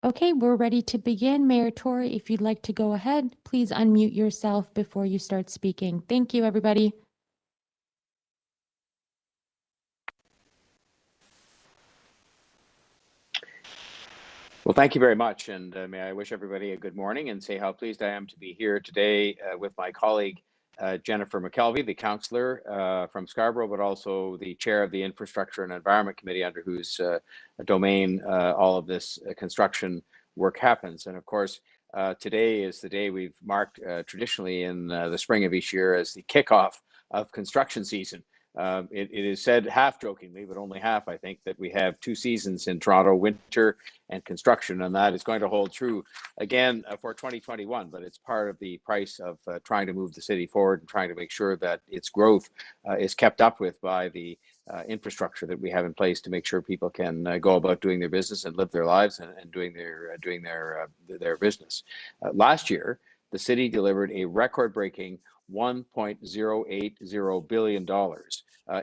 Okay, we're ready to begin. Mayor Tory, if you'd like to go ahead, please unmute yourself before you start speaking. Thank you, everybody. Well, thank you very much, and may I wish everybody a good morning and say how pleased I am to be here today with my colleague Jennifer Mckelvey, the councillor from Scarborough, but also the chair of the Infrastructure and Environment Committee, under whose domain all of this construction work happens. And of course, today is the day we've marked traditionally in the spring of each year as the kickoff of construction season. It is said half jokingly, but only half, I think, that we have two seasons in Toronto, winter and construction, and that is going to hold true again for 2021. But it's part of the price of trying to move the city forward and trying to make sure that its growth is kept up with by the infrastructure that we have in place to make sure people can go about doing their business and live their lives and doing their business. Last year, the city delivered a record-breaking $1.080 billion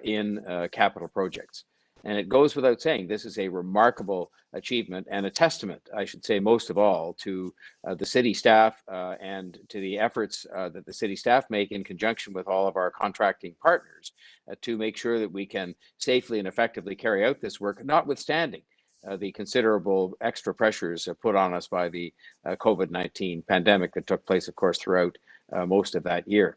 in capital projects. And it goes without saying, this is a remarkable achievement and a testament, I should say, most of all, to the city staff and to the efforts that the city staff make in conjunction with all of our contracting partners to make sure that we can safely and effectively carry out this work, notwithstanding the considerable extra pressures put on us by the COVID-19 pandemic that took place, of course, throughout most of that year.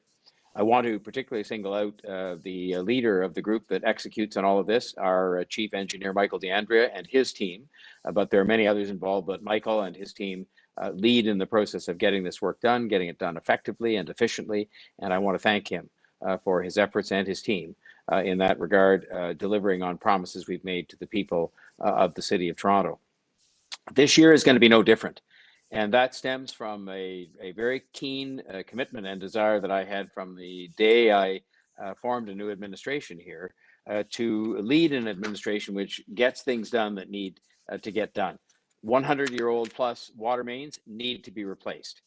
I want to particularly single out the leader of the group that executes on all of this, our chief engineer, Michael DeAndrea, and his team. But there are many others involved, but Michael and his team lead in the process of getting this work done, getting it done effectively and efficiently. And I want to thank him for his efforts and his team in that regard, delivering on promises we've made to the people of the city of Toronto. This year is going to be no different. And that stems from a very keen commitment and desire that I had from the day I formed a new administration here to lead an administration which gets things done that need to get done. 100-year-old plus water mains need to be replaced.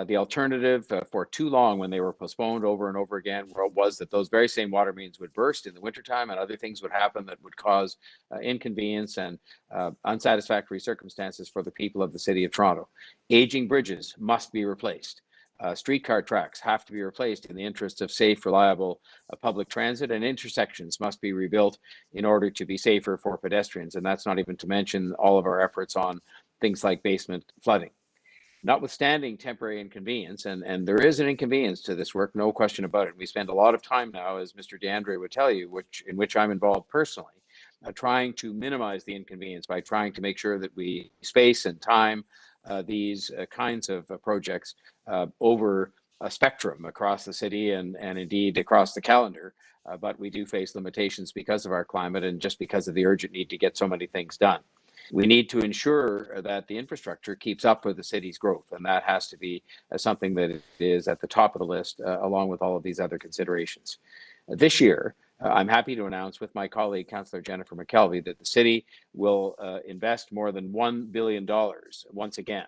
The alternative for too long, when they were postponed over and over again, was that those very same water mains would burst in the wintertime and other things would happen that would cause inconvenience and unsatisfactory circumstances for the people of the city of Toronto. Aging bridges must be replaced. Streetcar tracks have to be replaced in the interest of safe, reliable public transit, and intersections must be rebuilt in order to be safer for pedestrians. And that's not even to mention all of our efforts on things like basement flooding. Notwithstanding temporary inconvenience, and there is an inconvenience to this work, no question about it. We spend a lot of time now, as Mr. DeAndre would tell you, in which I'm involved personally, trying to minimize the inconvenience by trying to make sure that we space and time these kinds of projects over a spectrum across the city and indeed across the calendar. But we do face limitations because of our climate and just because of the urgent need to get so many things done. We need to ensure that the infrastructure keeps up with the city's growth, and that has to be something that is at the top of the list, along with all of these other considerations. This year, I'm happy to announce with my colleague, Councillor Jennifer Mckelvey, that the city will invest more than $1 billion once again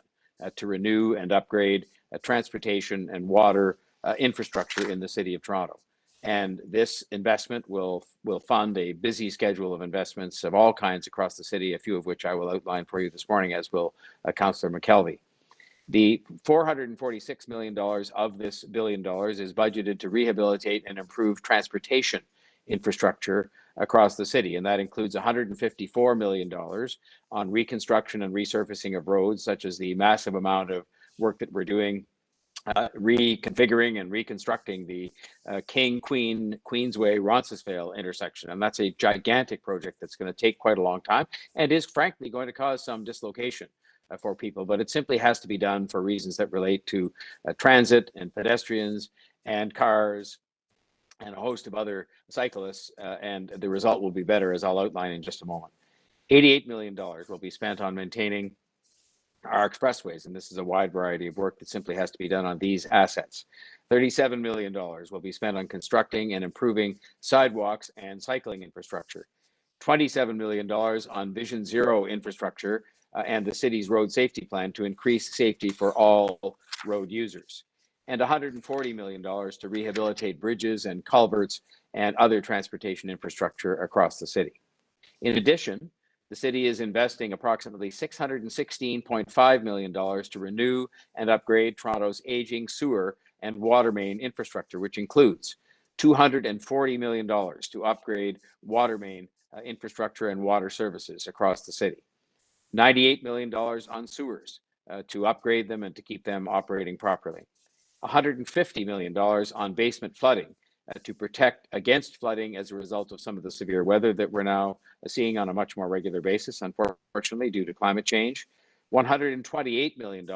to renew and upgrade transportation and water infrastructure in the city of Toronto. And this investment will fund a busy schedule of investments of all kinds across the city, a few of which I will outline for you this morning, as will Councillor Mckelvey. The $446 million of this $1 billion is budgeted to rehabilitate and improve transportation infrastructure across the city, and that includes $154 million on reconstruction and resurfacing of roads, such as the massive amount of work that we're doing reconfiguring and reconstructing the Queensway Roncesvalles intersection. And that's a gigantic project that's going to take quite a long time and is frankly going to cause some dislocation for people, but it simply has to be done for reasons that relate to transit and pedestrians and cars and a host of other cyclists, and the result will be better, as I'll outline in just a moment. $88 million will be spent on maintaining our expressways, and this is a wide variety of work that simply has to be done on these assets. $37 million will be spent on constructing and improving sidewalks and cycling infrastructure. $27 million on Vision Zero infrastructure and the city's road safety plan to increase safety for all road users. And $140 million to rehabilitate bridges and culverts and other transportation infrastructure across the city. In addition, The city is investing approximately $616.5 million to renew and upgrade Toronto's aging sewer and water main infrastructure, which includes $240 million to upgrade water main infrastructure and water services across the city, $98 million on sewers to upgrade them and to keep them operating properly, $150 million on basement flooding to protect against flooding as a result of some of the severe weather that we're now seeing on a much more regular basis, unfortunately, due to climate change, $128 million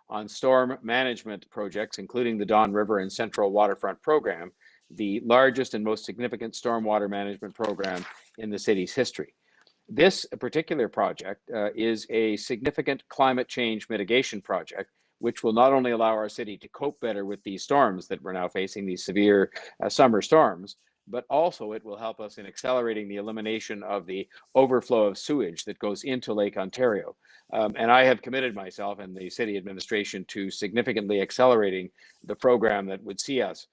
on storm management projects, including the Don River and Central Waterfront Program, the largest and most significant stormwater management program in the city's history. This particular project is a significant climate change mitigation project, which will not only allow our city to cope better with these storms that we're now facing, these severe summer storms, but also it will help us in accelerating the elimination of the overflow of sewage that goes into Lake Ontario. And I have committed myself and the city administration to significantly accelerating the program that would see us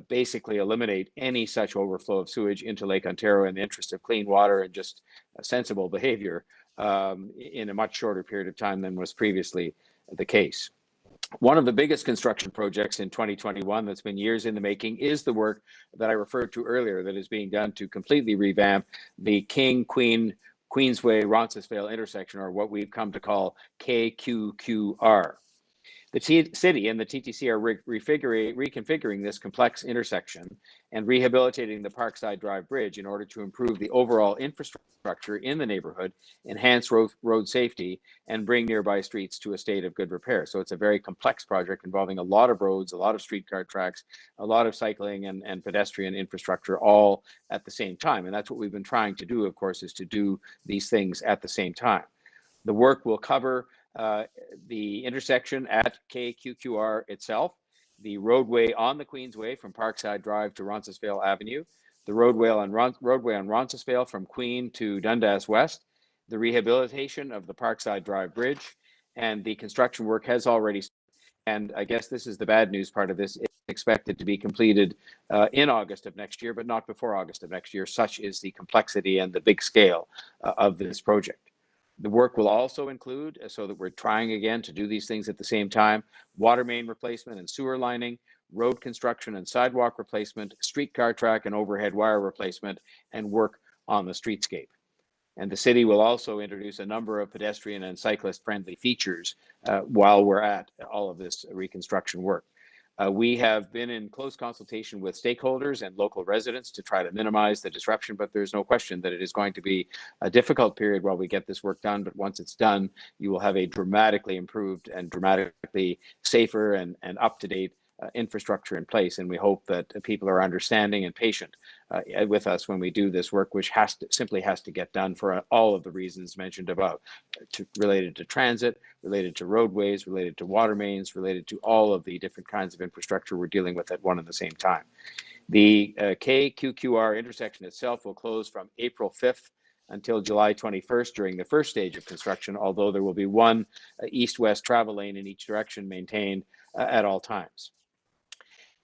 basically eliminate any such overflow of sewage into Lake Ontario in the interest of clean water and just sensible behavior in a much shorter period of time than was previously the case. One of the biggest construction projects in 2021 that's been years in the making is the work that I referred to earlier that is being done to completely revamp the Queensway Roncesvalles intersection, or what we've come to call Kqr. The city and the TTC are reconfiguring this complex intersection and rehabilitating the Parkside Drive Bridge in order to improve the overall infrastructure in the neighborhood, enhance road safety, and bring nearby streets to a state of good repair. So it's a very complex project involving a lot of roads, a lot of streetcar tracks, a lot of cycling and pedestrian infrastructure all at the same time. And that's what we've been trying to do, of course, is to do these things at the same time. The work will cover the intersection at Kqr itself, the roadway on the Queensway from Parkside Drive to Roncesvalles Avenue, the roadway on Roncesvalles from Queen to Dundas West, the rehabilitation of the Parkside Drive Bridge, and the construction work has already started. And I guess this is the bad news part of this. It's expected to be completed in August of next year, but not before August of next year. Such is the complexity and the big scale of this project. The work will also include, so that we're trying again to do these things at the same time, water main replacement and sewer lining, road construction and sidewalk replacement, streetcar track and overhead wire replacement, and work on the streetscape. And the city will also introduce a number of pedestrian and cyclist-friendly features while we're at all of this reconstruction work. We have been in close consultation with stakeholders and local residents to try to minimize the disruption, but there's no question that it is going to be a difficult period while we get this work done. But once it's done, you will have a dramatically improved and dramatically safer and up-to-date infrastructure in place. And we hope that people are understanding and patient with us when we do this work, which simply has to get done for all of the reasons mentioned above, related to transit, related to roadways, related to water mains, related to all of the different kinds of infrastructure we're dealing with at one and the same time. The Kqr intersection itself will close from April 5th until July 21st during the first stage of construction, although there will be one east-west travel lane in each direction maintained at all times.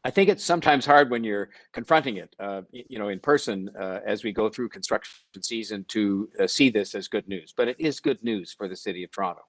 I think it's sometimes hard when you're confronting it, in person as we go through construction season to see this as good news, but it is good news for the City of Toronto.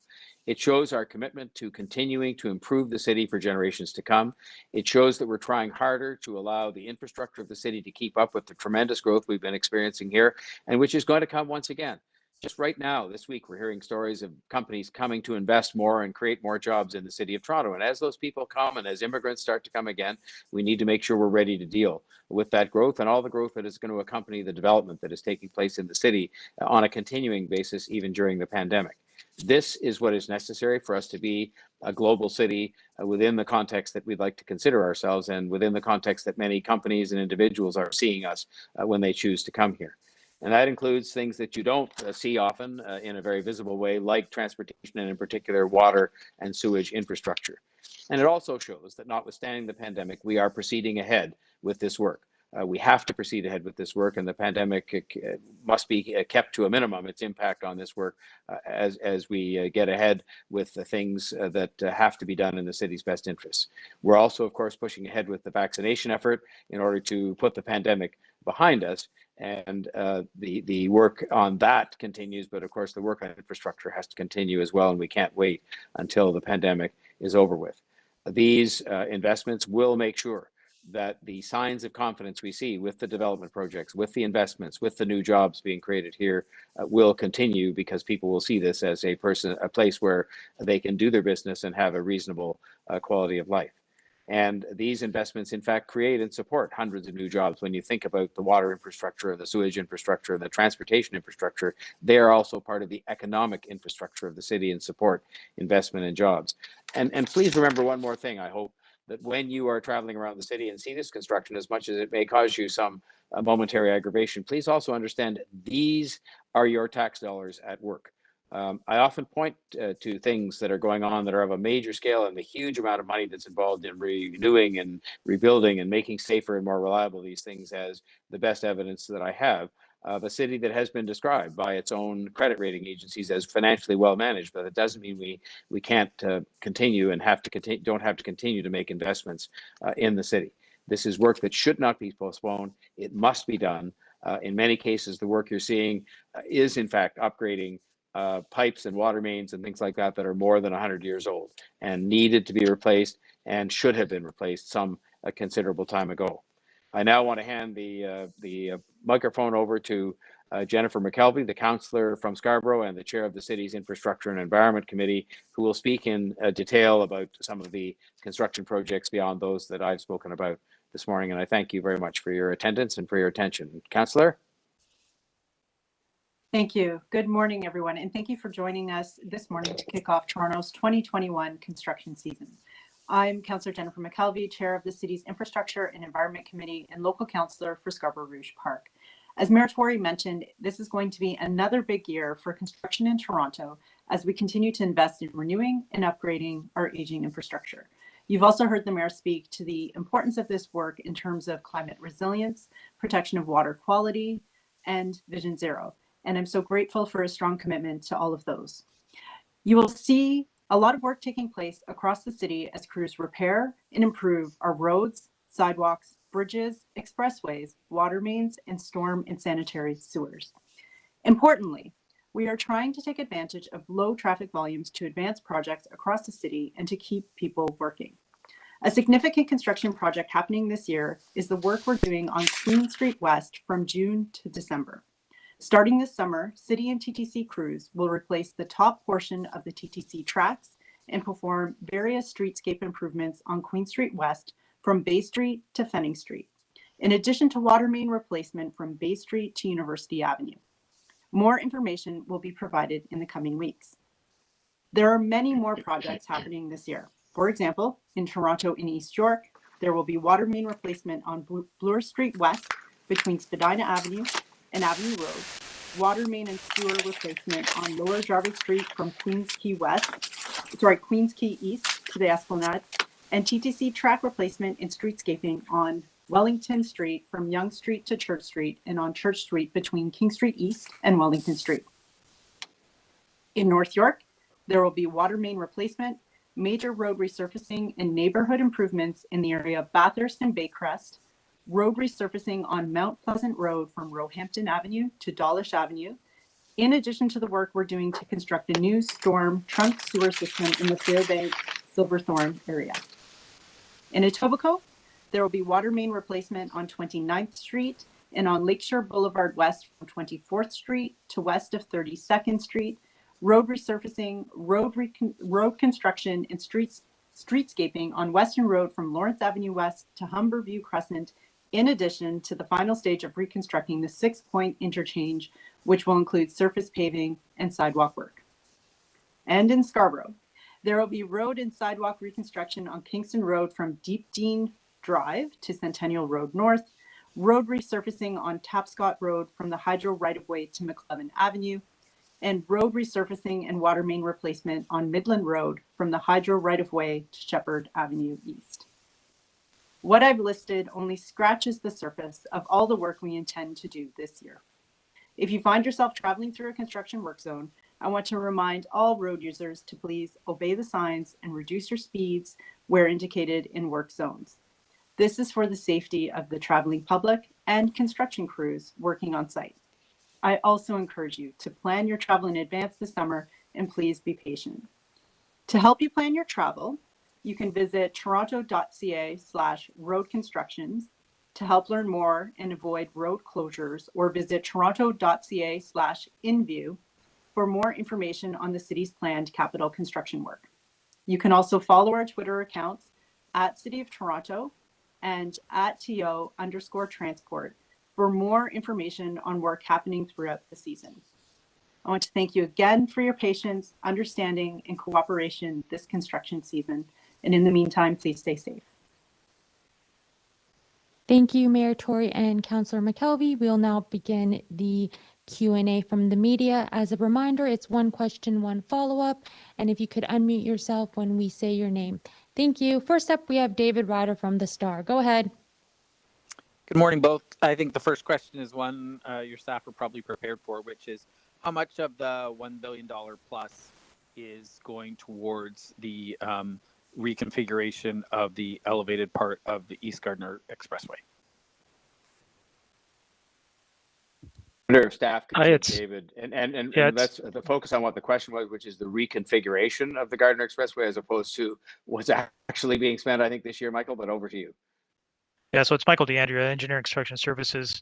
It shows our commitment to continuing to improve the city for generations to come. It shows that we're trying harder to allow the infrastructure of the city to keep up with the tremendous growth we've been experiencing here, and which is going to come once again. Just right now, this week, we're hearing stories of companies coming to invest more and create more jobs in the City of Toronto. And as those people come and as immigrants start to come again, we need to make sure we're ready to deal with that growth and all the growth that is going to accompany the development that is taking place in the city on a continuing basis, even during the pandemic. This is what is necessary for us to be a global city within the context that we'd like to consider ourselves and within the context that many companies and individuals are seeing us when they choose to come here. And that includes things that you don't see often in a very visible way, like transportation and in particular water and sewage infrastructure. And it also shows that notwithstanding the pandemic, we are proceeding ahead with this work. We have to proceed ahead with this work, and the pandemic must be kept to a minimum, its impact on this work, as we get ahead with the things that have to be done in the city's best interests. We're also, of course, pushing ahead with the vaccination effort in order to put the pandemic behind us. And the work on that continues, but of course the work on infrastructure has to continue as well, and we can't wait until the pandemic is over with. These investments will make sure that the signs of confidence we see with the development projects, with the investments, with the new jobs being created here will continue, because people will see this as a place where they can do their business and have a reasonable quality of life. And these investments, in fact, create and support hundreds of new jobs. When you think about the water infrastructure, the sewage infrastructure, the transportation infrastructure, they are also part of the economic infrastructure of the city and support investment and jobs. And please remember one more thing, I hope, that when you are traveling around the city and see this construction, as much as it may cause you some momentary aggravation, please also understand these are your tax dollars at work. I often point to things that are going on that are of a major scale, and the huge amount of money that's involved in renewing and rebuilding and making safer and more reliable these things as the best evidence that I have of a city that has been described by its own credit rating agencies as financially well managed. But it doesn't mean we can't continue and don't have to continue to make investments in the city. This is work that should not be postponed. It must be done. In many cases, the work you're seeing is in fact upgrading pipes and water mains and things like that that are more than 100 years old and needed to be replaced and should have been replaced some a considerable time ago. I now want to hand the microphone over to Jennifer Mckelvey, the councillor from Scarborough and the chair of the city's Infrastructure and Environment Committee, who will speak in detail about some of the construction projects beyond those that I've spoken about this morning. And I thank you very much for your attendance and for your attention. Councillor? Thank you. Good morning, everyone, and thank you for joining us this morning to kick off Toronto's 2021 construction season. I'm Councillor Jennifer Mckelvey, Chair of the City's Infrastructure and Environment Committee and local councillor for Scarborough Rouge Park. As Mayor Tory mentioned, this is going to be another big year for construction in Toronto as we continue to invest in renewing and upgrading our aging infrastructure. You've also heard the Mayor speak to the importance of this work in terms of climate resilience, protection of water quality, and Vision Zero. And I'm so grateful for a strong commitment to all of those. You will see a lot of work taking place across the city as crews repair and improve our roads, sidewalks, bridges, expressways, water mains, and storm and sanitary sewers. Importantly, we are trying to take advantage of low traffic volumes to advance projects across the city and to keep people working. A significant construction project happening this year is the work we're doing on Queen Street West from June to December. Starting this summer, City and TTC crews will replace the top portion of the TTC tracks and perform various streetscape improvements on Queen Street West from Bay Street to Fenning Street, in addition to water main replacement from Bay Street to University Avenue. More information will be provided in the coming weeks. There are many more projects happening this year. For example, in Toronto and East York, there will be water main replacement on Bloor Street West between Spadina Avenue and Avenue Road, water main and sewer replacement on Lower Jarvis Street from Queens Quay East to the Esplanade, and TTC track replacement and streetscaping on Wellington Street from Yonge Street to Church Street and on Church Street between King Street East and Wellington Street. In North York, there will be water main replacement, major road resurfacing, and neighborhood improvements in the area of Bathurst and Baycrest, road resurfacing on Mount Pleasant Road from Roehampton Avenue to Dawlish Avenue, in addition to the work we're doing to construct a new storm trunk sewer system in the Fairbank Silverthorne area. In Etobicoke, there will be water main replacement on 29th Street and on Lakeshore Boulevard West from 24th Street to west of 32nd Street, road resurfacing, road construction, and streetscaping on Western Road from Lawrence Avenue West to Humberview Crescent, in addition to the final stage of reconstructing the 6-point interchange, which will include surface paving and sidewalk work. And in Scarborough, there will be road and sidewalk reconstruction on Kingston Road from Deep Dean Drive to Centennial Road North, road resurfacing on Tapscott Road from the Hydro right-of-way to Mckelvey Avenue, and road resurfacing and water main replacement on Midland Road from the Hydro right-of-way to Shepherd Avenue East. What I've listed only scratches the surface of all the work we intend to do this year. If you find yourself traveling through a construction work zone, I want to remind all road users to please obey the signs and reduce your speeds where indicated in work zones. This is for the safety of the traveling public and construction crews working on site. I also encourage you to plan your travel in advance this summer, and please be patient. To help you plan your travel, you can visit toronto.ca/roadconstructions to help learn more and avoid road closures, or visit toronto.ca/inview for more information on the city's planned capital construction work. You can also follow our Twitter accounts at City of Toronto and at TO_transport for more information on work happening throughout the season. I want to thank you again for your patience, understanding, and cooperation this construction season. And in the meantime, please stay safe. Thank you, Mayor Tory and Councillor Mckelvey. We'll now begin the Q&A from the media. As a reminder, it's one question, one follow-up. And if you could unmute yourself when we say your name. Thank you. First up, we have David Ryder from The Star. Go ahead. Good morning, both. I think the first question is one your staff are probably prepared for, which is how much of the $1 billion plus is going towards the reconfiguration of the elevated part of the East Gardiner Expressway? I wonder if staff could It's David, and let's the focus on what the question was, which is the reconfiguration of the Gardiner Expressway as opposed to what's actually being spent, I think, this year, Michael, but over to you. yeah, so it's Michael DeAndrea, Engineering Construction Services.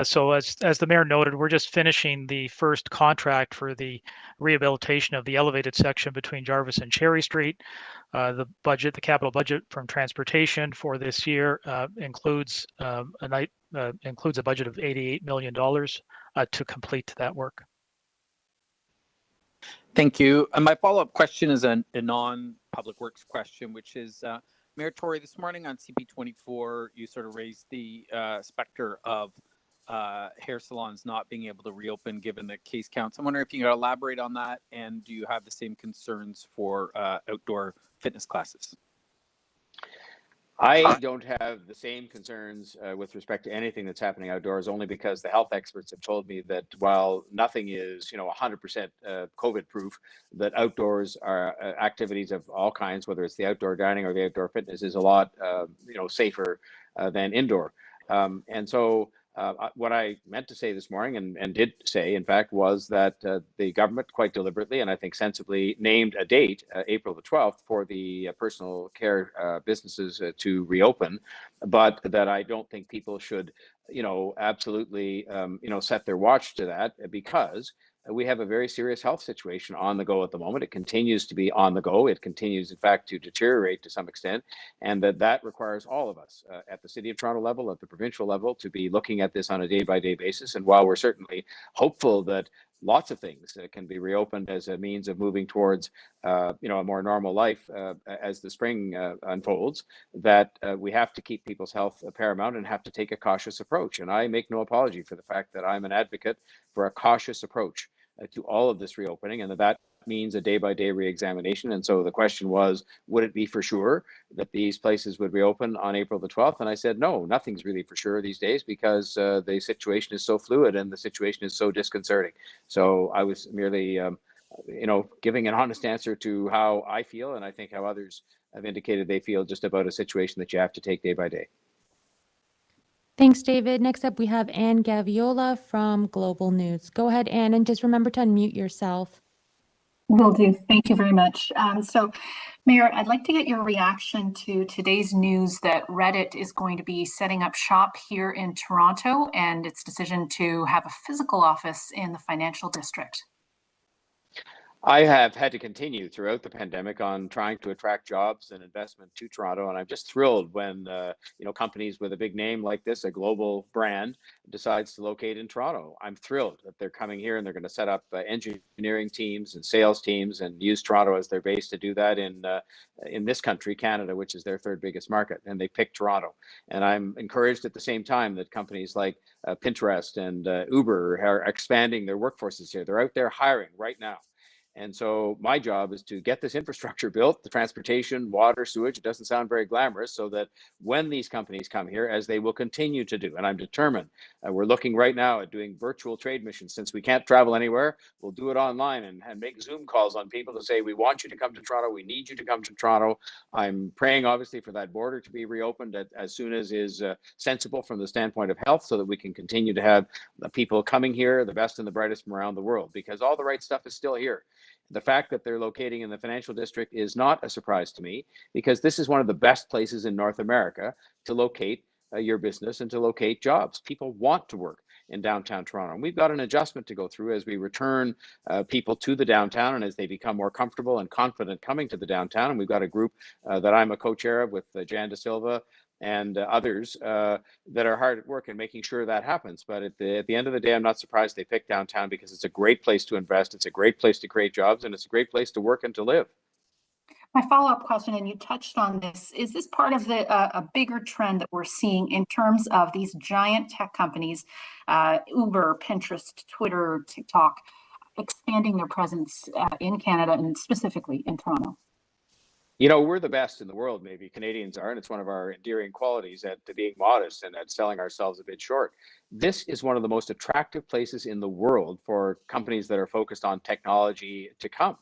So as the mayor noted, we're just finishing the first contract for the rehabilitation of the elevated section between Jarvis and Cherry Street. The capital budget from transportation for this year includes a budget of $88 million to complete that work. Thank you. And my follow-up question is a non-public works question, which is Mayor Tory, this morning on CP24, you sort of raised the specter of hair salons not being able to reopen given the case counts. I'm wondering if you can elaborate on that, and do you have the same concerns for outdoor fitness classes? I don't have the same concerns with respect to anything that's happening outdoors, only because the health experts have told me that while nothing is, 100% COVID proof, that outdoors are activities of all kinds, whether it's the outdoor dining or the outdoor fitness, is a lot, safer than indoor. And so what I meant to say this morning and did say, in fact, was that the government quite deliberately and I think sensibly named a date, April the 12th, for the personal care businesses to reopen, but that I don't think people should, absolutely, set their watch to that, because we have a very serious health situation on the go at the moment. It continues to be on the go. It continues, in fact, to deteriorate to some extent, and that requires all of us at the City of Toronto level, at the provincial level, to be looking at this on a day-by-day basis. And while we're certainly hopeful that lots of things can be reopened as a means of moving towards, a more normal life as the spring unfolds, that we have to keep people's health paramount and have to take a cautious approach. And I make no apology for the fact that I'm an advocate for a cautious approach to all of this reopening, and that means a day-by-day re-examination. And so the question was, would it be for sure that these places would reopen on April the 12th? And I said, no, nothing's really for sure these days, because the situation is so fluid and the situation is so disconcerting. So I was merely, giving an honest answer to how I feel, and I think how others have indicated they feel just about a situation that you have to take day by day. Thanks, David. Next up, we have Anne Gaviola from Global News. Go ahead, Anne, and just remember to unmute yourself. Will do. Thank you very much. So, Mayor, I'd like to get your reaction to today's news that Reddit is going to be setting up shop here in Toronto and its decision to have a physical office in the financial district. I have had to continue throughout the pandemic on trying to attract jobs and investment to Toronto, and I'm just thrilled when companies with a big name like this, a global brand, decides to locate in Toronto. I'm thrilled that they're coming here and they're going to set up engineering teams and sales teams and use Toronto as their base to do that in this country, Canada, which is their third biggest market, and they picked Toronto. And I'm encouraged at the same time that companies like Pinterest and Uber are expanding their workforces here. They're out there hiring right now. And so my job is to get this infrastructure built, the transportation, water, sewage. It doesn't sound very glamorous, so that when these companies come here, as they will continue to do, and I'm determined, we're looking right now at doing virtual trade missions. Since we can't travel anywhere, we'll do it online and make Zoom calls on people to say, we want you to come to Toronto. We need you to come to Toronto. I'm praying, obviously, for that border to be reopened as soon as is sensible from the standpoint of health, so that we can continue to have the people coming here, the best and the brightest from around the world, because all the right stuff is still here. The fact that they're locating in the financial district is not a surprise to me, because this is one of the best places in North America to locate your business and to locate jobs. People want to work in downtown Toronto. And we've got an adjustment to go through as we return people to the downtown and as they become more comfortable and confident coming to the downtown. And we've got a group that I'm a co-chair of with Jan De Silva and others that are hard at work in making sure that happens. But at the end of the day, I'm not surprised they picked downtown, because it's a great place to invest, it's a great place to create jobs, and it's a great place to work and to live. My follow-up question, and you touched on this, is this part of a bigger trend that we're seeing in terms of these giant tech companies, Uber, Pinterest, Twitter, TikTok, expanding their presence in Canada and specifically in Toronto? You know, we're the best in the world, maybe Canadians are, and it's one of our endearing qualities at being modest and at selling ourselves a bit short. This is one of the most attractive places in the world for companies that are focused on technology to come.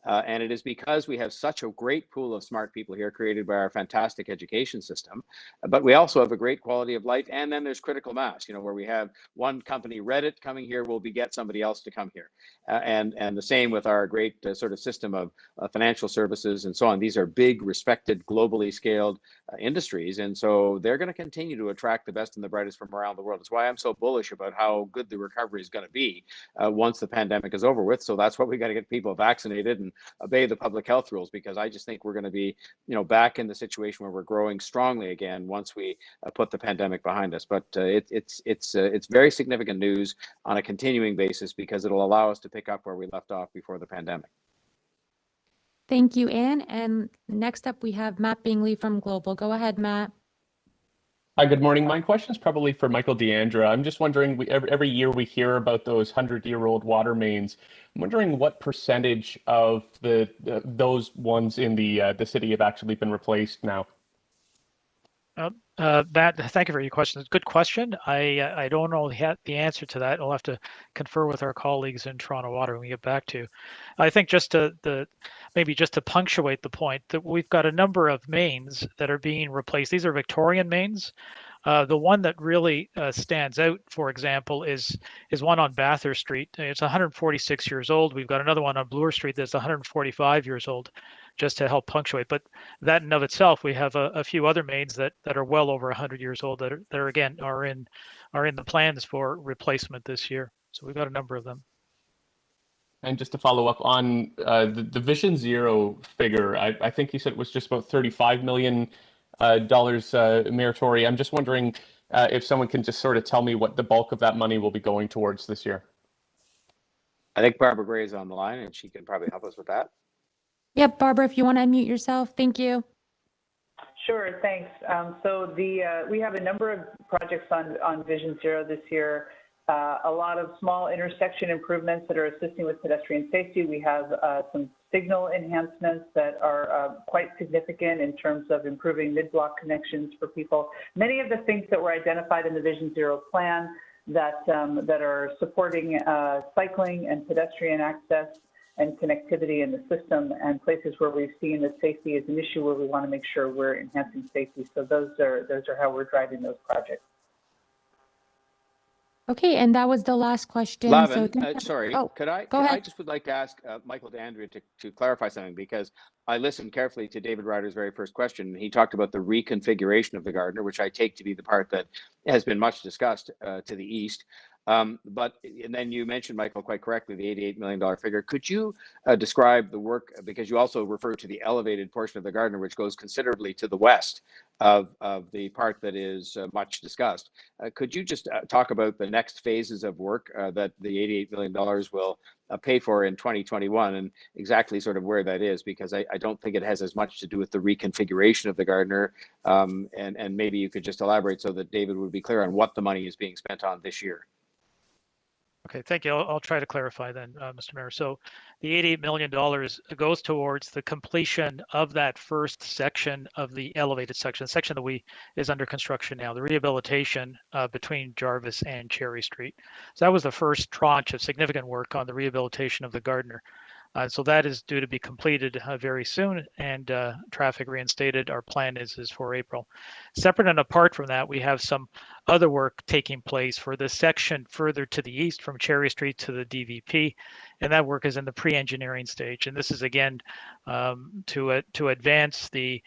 And it is because we have such a great pool of smart people here created by our fantastic education system. But we also have a great quality of life. And then there's critical mass, you know, where we have one company, Reddit, coming here will beget somebody else to come here. And the same with our great sort of system of financial services and so on. These are big, respected, globally scaled industries. And so they're going to continue to attract the best and the brightest from around the world. That's why I'm so bullish about how good the recovery is going to be once the pandemic is over with. So that's why we got to get people vaccinated and obey the public health rules, because I just think we're going to be, you know, back in the situation where we're growing strongly again once we put the pandemic behind us. But it's very significant news on a continuing basis, because it'll allow us to pick up where we left off before the pandemic. Thank you, Anne. And next up, we have Matt Bingley from Global. Go ahead, Matt. Hi, good morning. My question is probably for Michael D'Andrea. I'm just wondering, every year we hear about those 100-year-old water mains. I'm wondering what percentage of those ones in the city have actually been replaced now. Thank you for your question. It's a good question. I don't know the answer to that. I'll have to confer with our colleagues in Toronto Water when we get back to. I think just to punctuate the point, that we've got a number of mains that are being replaced. These are Victorian mains. The one that really stands out, for example, is one on Bathurst Street. It's 146 years old. We've got another one on Bloor Street that's 145 years old, just to help punctuate. But that in of itself, we have a few other mains that are well over 100 years old that are again are in the plans for replacement this year. So we've got a number of them. And just to follow up on the Vision Zero figure, I think you said it was just about $35 million, Mayor Tory. I'm just wondering if someone can just sort of tell me what the bulk of that money will be going towards this year. I think Barbara Gray is on the line, and she can probably help us with that. Yep, Barbara, if you want to unmute yourself. Thank you. Sure, thanks. So we have a number of projects on Vision Zero this year. A lot of small intersection improvements that are assisting with pedestrian safety. We have some signal enhancements that are quite significant in terms of improving mid-block connections for people. Many of the things that were identified in the Vision Zero plan that are supporting cycling and pedestrian access and connectivity in the system, and places where we've seen that safety is an issue where we want to make sure we're enhancing safety. So those are how we're driving those projects. Okay, and that was the last question. Lavin, So sorry, go ahead. I just would like to ask Michael D'Andrea to clarify something, because I listened carefully to David Ryder's very first question. He talked about the reconfiguration of the Gardiner, which I take to be the part that has been much discussed to the east. And then you mentioned, Michael, quite correctly, the $88 million figure. Could you describe the work, because you also refer to the elevated portion of the Gardiner, which goes considerably to the west of the part that is much discussed. Could you just talk about the next phases of work that the $88 million will pay for in 2021, and exactly sort of where that is, because I don't think it has as much to do with the reconfiguration of the Gardiner. And maybe you could just elaborate so that David would be clear on what the money is being spent on this year. Okay, thank you. I'll try to clarify then, Mr. Mayor. So the $88 million goes towards the completion of that first section of the elevated section, the section that is under construction now, the rehabilitation between Jarvis and Cherry Street. So that was the first tranche of significant work on the rehabilitation of the Gardner. So that is due to be completed very soon, and traffic reinstated. Our plan is for April. Separate and apart from that, we have some other work taking place for the section further to the east from Cherry Street to the DVP, and that work is in the pre-engineering stage. And this is again to advance the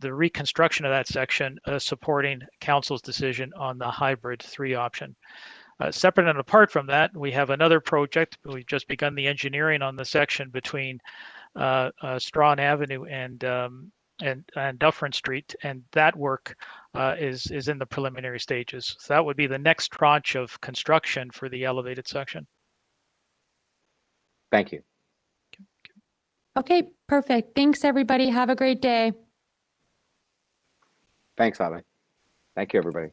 reconstruction of that section, supporting council's decision on the hybrid 3 option. Separate and apart from that, we have another project. We've just begun the engineering on the section between Strawn Avenue and Dufferin Street, and that work is in the preliminary stages. So that would be the next tranche of construction for the elevated section. Thank you. Okay, perfect. Thanks, everybody. Have a great day. Thanks, Ave. Thank you, everybody.